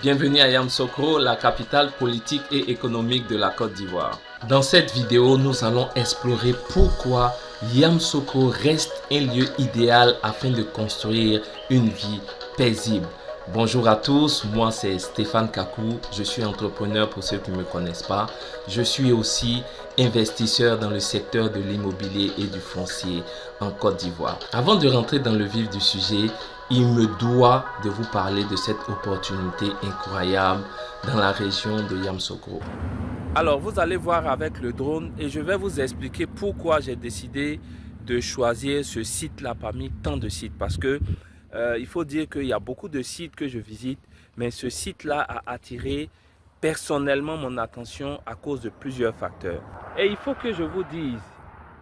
Bienvenue à Yamoussoukro, la capitale politique et économique de la Côte d'Ivoire. Dans cette vidéo, nous allons explorer pourquoi Yamoussoukro reste un lieu idéal afin de construire une vie paisible. Bonjour à tous, moi c'est Stéphane Kakou, je suis entrepreneur pour ceux qui ne me connaissent pas. Je suis aussi investisseur dans le secteur de l'immobilier et du foncier en Côte d'Ivoire. Avant de rentrer dans le vif du sujet, il me doit de vous parler de cette opportunité incroyable dans la région de Yamoussoukro. Alors, vous allez voir avec le drone et je vais vous expliquer pourquoi j'ai décidé de choisir ce site-là parmi tant de sites. Parce que il faut dire qu'il y a beaucoup de sites que je visite, mais ce site-là a attiré personnellement mon attention à cause de plusieurs facteurs. Et il faut que je vous dise,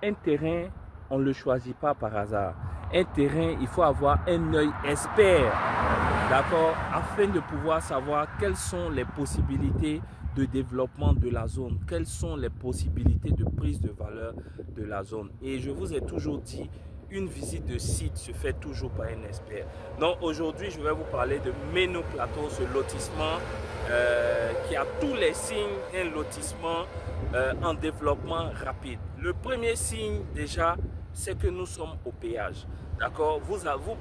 un terrain, on ne le choisit pas par hasard. Un terrain, il faut avoir un œil expert, d'accord, afin de pouvoir savoir quelles sont les possibilités de développement de la zone, quelles sont les possibilités de prise de valeur de la zone. Et je vous ai toujours dit, une visite de site se fait toujours par un expert. Donc aujourd'hui, je vais vous parler de Menou Plateau, ce lotissement qui a tous les signes d'un lotissement en développement rapide. Le premier signe déjà, c'est que nous sommes au péage. D'accord, vous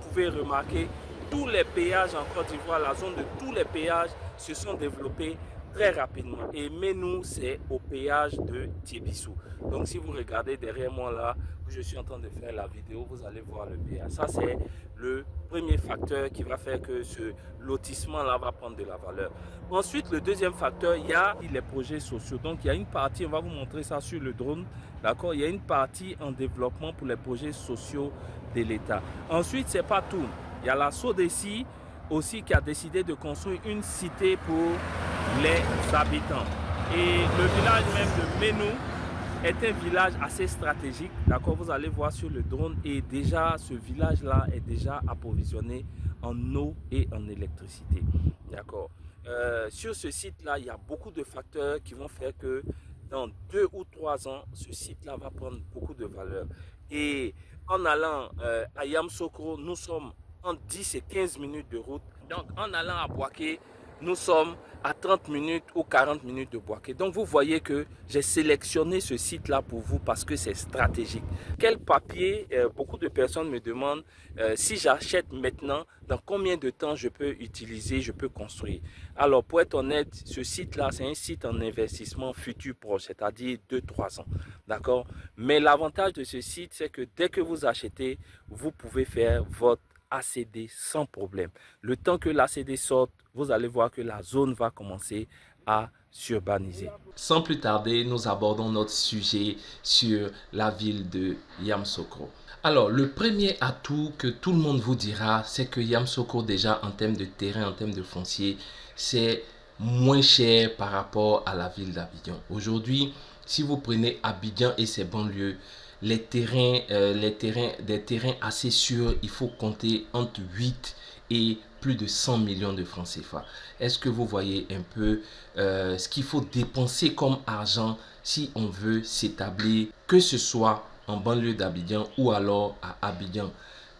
pouvez remarquer tous les péages en Côte d'Ivoire, la zone de tous les péages se sont développés très rapidement. Et Menou, c'est au péage de Tiébissou. Donc si vous regardez derrière moi là, où je suis en train de faire la vidéo, vous allez voir le péage. Ça c'est le premier facteur qui va faire que ce lotissement là va prendre de la valeur. Ensuite, le deuxième facteur, il y a les projets sociaux. Donc il y a une partie, on va vous montrer ça sur le drone. D'accord, il y a une partie en développement pour les projets sociaux de l'État. Ensuite, c'est pas tout. Il y a la SODECI aussi qui a décidé de construire une cité pour les habitants. Et le village même de Menou est un village assez stratégique. D'accord, vous allez voir sur le drone. Et déjà, ce village-là est déjà approvisionné en eau et en électricité. D'accord. Sur ce site-là, il y a beaucoup de facteurs qui vont faire que dans 2 ou 3 ans, ce site-là va prendre beaucoup de valeur. Et en allant à Yamoussoukro, nous sommes en 10 et 15 minutes de route. Donc en allant à Bouaké, nous sommes à 30 minutes ou 40 minutes de Bouaké. Donc vous voyez que j'ai sélectionné ce site-là pour vous parce que c'est stratégique. Quel papier, beaucoup de personnes me demandent si j'achète maintenant, dans combien de temps je peux utiliser, je peux construire. Alors pour être honnête, ce site-là, c'est un site en investissement futur proche, c'est-à-dire 2-3 ans. D'accord? Mais l'avantage de ce site, c'est que dès que vous achetez, vous pouvez faire votre ACD sans problème. Le temps que l'ACD sorte, vous allez voir que la zone va commencer à s'urbaniser. Sans plus tarder, nous abordons notre sujet sur la ville de Yamoussoukro. Alors, le premier atout que tout le monde vous dira, c'est que Yamoussoukro, déjà en termes de terrain, en termes de foncier, c'est moins cher par rapport à la ville d'Abidjan. Aujourd'hui, si vous prenez Abidjan et ses banlieues, des terrains assez sûrs, il faut compter entre 8 et plus de 100 millions de francs CFA. Est-ce que vous voyez un peu ce qu'il faut dépenser comme argent si on veut s'établir, que ce soit en banlieue d'Abidjan ou alors à Abidjan?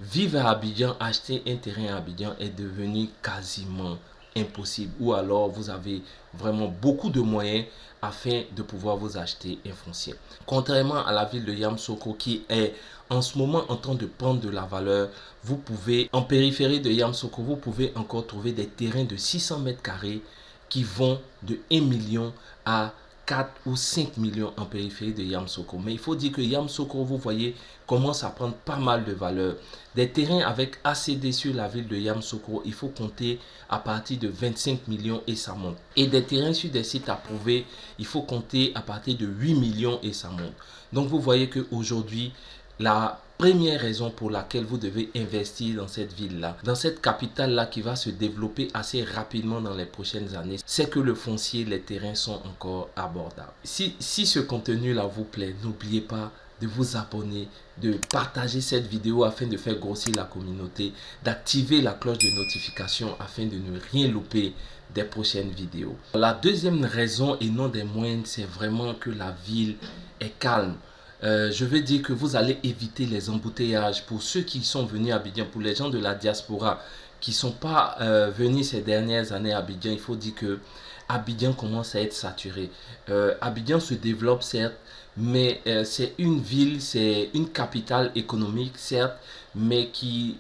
Vivre à Abidjan, acheter un terrain à Abidjan est devenu quasiment impossible, ou alors vous avez vraiment beaucoup de moyens afin de pouvoir vous acheter un foncier. Contrairement à la ville de Yamoussoukro qui est en ce moment en train de prendre de la valeur, vous pouvez, en périphérie de Yamoussoukro, vous pouvez encore trouver des terrains de 600 mètres carrés qui vont de 1 million à 4 ou 5 millions en périphérie de Yamoussoukro. Mais il faut dire que Yamoussoukro, vous voyez, commence à prendre pas mal de valeur. Des terrains avec ACD sur la ville de Yamoussoukro, il faut compter à partir de 25 millions et ça monte. Et des terrains sur des sites approuvés, il faut compter à partir de 8 millions et ça monte. Donc vous voyez qu'aujourd'hui, la première raison pour laquelle vous devez investir dans cette ville-là, dans cette capitale-là qui va se développer assez rapidement dans les prochaines années, c'est que le foncier, les terrains sont encore abordables. Si ce contenu-là vous plaît, n'oubliez pas de vous abonner, de partager cette vidéo afin de faire grossir la communauté, d'activer la cloche de notification afin de ne rien louper des prochaines vidéos. La deuxième raison et non des moindres, c'est vraiment que la ville est calme. Je veux dire que vous allez éviter les embouteillages pour ceux qui sont venus à Abidjan, pour les gens de la diaspora qui sont pas venus ces dernières années à Abidjan, il faut dire que Abidjan commence à être saturé. Abidjan se développe certes, mais c'est une ville, c'est une capitale économique certes, mais qui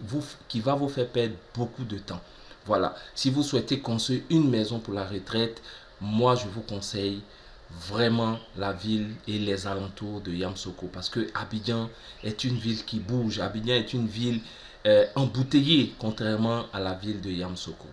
va vous faire perdre beaucoup de temps. Voilà, si vous souhaitez construire une maison pour la retraite, moi je vous conseille vraiment la ville et les alentours de Yamoussoukro, parce que Abidjan est une ville qui bouge. Abidjan est une ville embouteillée, contrairement à la ville de Yamoussoukro.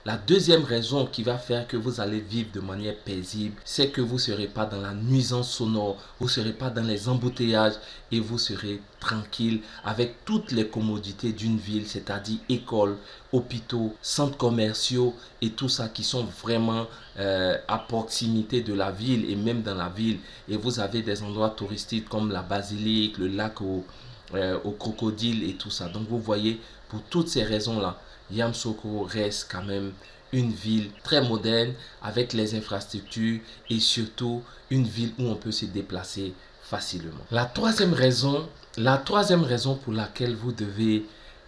La deuxième raison qui va faire que vous allez vivre de manière paisible, c'est que vous ne serez pas dans la nuisance sonore, vous ne serez pas dans les embouteillages et vous serez tranquille avec toutes les commodités d'une ville, c'est-à-dire écoles, hôpitaux, centres commerciaux et tout ça qui sont vraiment à proximité de la ville et même dans la ville. Et vous avez des endroits touristiques comme la basilique, le lac au crocodile et tout ça. Donc vous voyez, pour toutes ces raisons-là, Yamoussoukro reste quand même une ville très moderne avec les infrastructures et surtout une ville où on peut se déplacer facilement. La troisième raison pour laquelle vous devez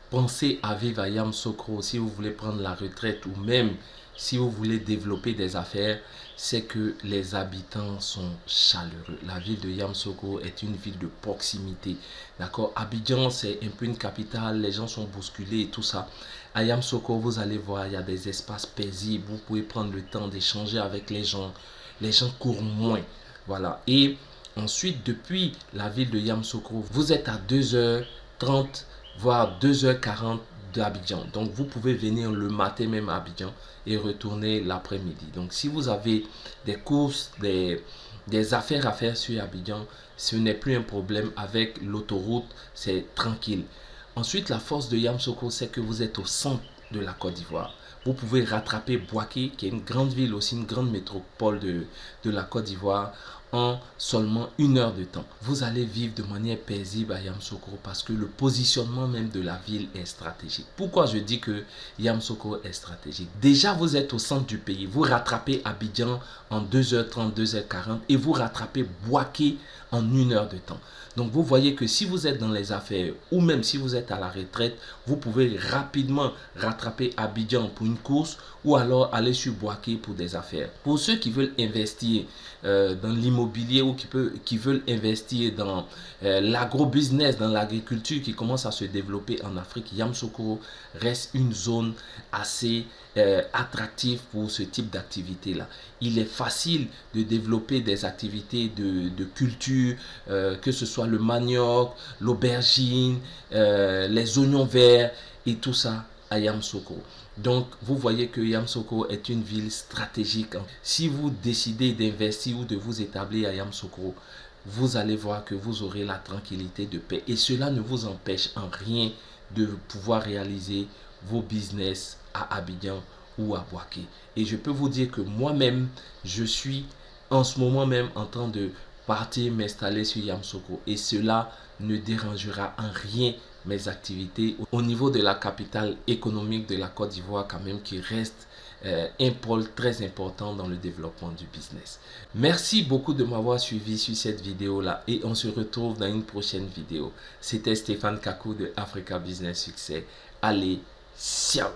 penser à vivre à Yamoussoukro si vous voulez prendre la retraite ou même si vous voulez développer des affaires, c'est que les habitants sont chaleureux. La ville de Yamoussoukro est une ville de proximité. D'accord? Abidjan, c'est un peu une capitale, les gens sont bousculés et tout ça. À Yamoussoukro, vous allez voir, il y a des espaces paisibles. Vous pouvez prendre le temps d'échanger avec les gens. Les gens courent moins. Voilà. Et ensuite, depuis la ville de Yamoussoukro, vous êtes à 2h30, voire 2h40 d'Abidjan. Donc, vous pouvez venir le matin même à Abidjan et retourner l'après-midi. Donc, si vous avez des courses, des affaires à faire sur Abidjan, ce n'est plus un problème. Avec l'autoroute, c'est tranquille. Ensuite, la force de Yamoussoukro, c'est que vous êtes au centre de la Côte d'Ivoire. Vous pouvez rattraper Bouaké, qui est une grande ville aussi, une grande métropole de la Côte d'Ivoire, en seulement 1 heure de temps. Vous allez vivre de manière paisible à Yamoussoukro parce que le positionnement même de la ville est stratégique. Pourquoi je dis que Yamoussoukro est stratégique? Déjà, vous êtes au centre du pays. Vous rattrapez Abidjan en 2h30, 2h40 et vous rattrapez Bouaké en 1 heure de temps. Donc, vous voyez que si vous êtes dans les affaires ou même si vous êtes à la retraite, vous pouvez rapidement rattraper Abidjan pour une course ou alors aller sur Bouaké pour des affaires. Pour ceux qui veulent investir dans l'immobilier ou qui veulent investir dans l'agro-business, dans l'agriculture qui commence à se développer en Afrique, Yamoussoukro reste une zone assez attractive pour ce type d'activité-là. Il est facile de développer des activités de culture, que ce soit le manioc, l'aubergine, les oignons verts et tout ça à Yamoussoukro. Donc, vous voyez que Yamoussoukro est une ville stratégique. Si vous décidez d'investir ou de vous établir à Yamoussoukro, vous allez voir que vous aurez la tranquillité de paix. Et cela ne vous empêche en rien de pouvoir réaliser vos business à Abidjan ou à Bouaké. Et je peux vous dire que moi-même, je suis en ce moment même en train de partir m'installer sur Yamoussoukro. Et cela ne dérangera en rien mes activités au niveau de la capitale économique de la Côte d'Ivoire quand même, qui reste un pôle très important dans le développement du business. Merci beaucoup de m'avoir suivi sur cette vidéo là et on se retrouve dans une prochaine vidéo. C'était Stéphane Kakou de Africa Business Success. Allez, ciao!